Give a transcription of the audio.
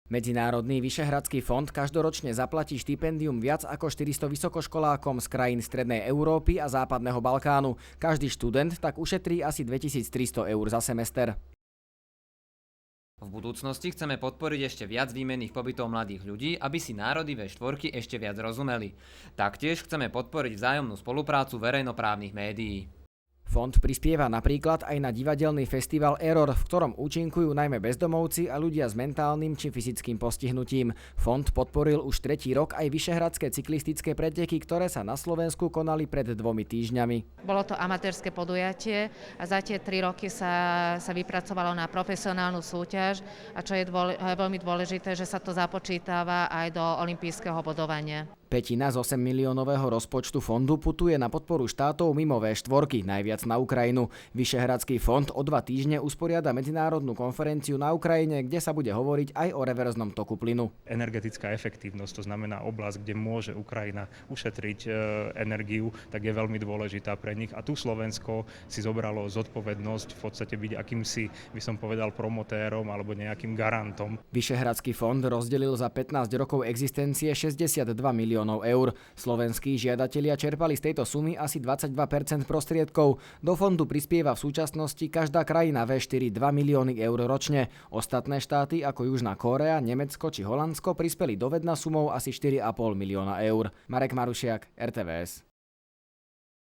Medzinárodný Vyšehradský fond každoročne zaplatí štipendium viac ako 400 vysokoškolákom z krajín Strednej Európy a Západného Balkánu. Každý študent tak ušetrí asi 2300 eur za semester. V budúcnosti chceme podporiť ešte viac výmenných pobytov mladých ľudí, aby si národy V4 ešte viac rozumeli. Taktiež chceme podporiť vzájomnú spoluprácu verejnoprávnych médií. Fond prispieva napríklad aj na divadelný festival Error, v ktorom účinkujú najmä bezdomovci a ľudia s mentálnym či fyzickým postihnutím. Fond podporil už tretí rok aj vyšehradské cyklistické preteky, ktoré sa na Slovensku konali pred 2 týždňami. Bolo to amatérske podujatie a za tie 3 roky sa vypracovalo na profesionálnu súťaž a čo je veľmi dôležité, že sa to započítava aj do olympijského bodovania. Pätina z 8 miliónového rozpočtu fondu putuje na podporu štátov mimo V4, najviac na Ukrajinu. Vyšehradský fond o 2 týždne usporiada medzinárodnú konferenciu na Ukrajine, kde sa bude hovoriť aj o reverznom toku plynu. Energetická efektívnosť, to znamená oblasť, kde môže Ukrajina ušetriť energiu, tak je veľmi dôležitá pre nich. A tu Slovensko si zobralo zodpovednosť v podstate byť akýmsi, by som povedal, promotérom alebo nejakým garantom. Vyšehradský fond rozdelil za 15 rokov existencie 62 miliónov eur. Slovenskí žiadatelia čerpali z tejto sumy asi 22% prostriedkov. Do fondu prispieva v súčasnosti každá krajina V4 2 milióny eur ročne. Ostatné štáty ako Južná Kórea, Nemecko či Holandsko prispeli dovedna sumou asi 4,5 milióna eur. Marek Marušiak, RTVS.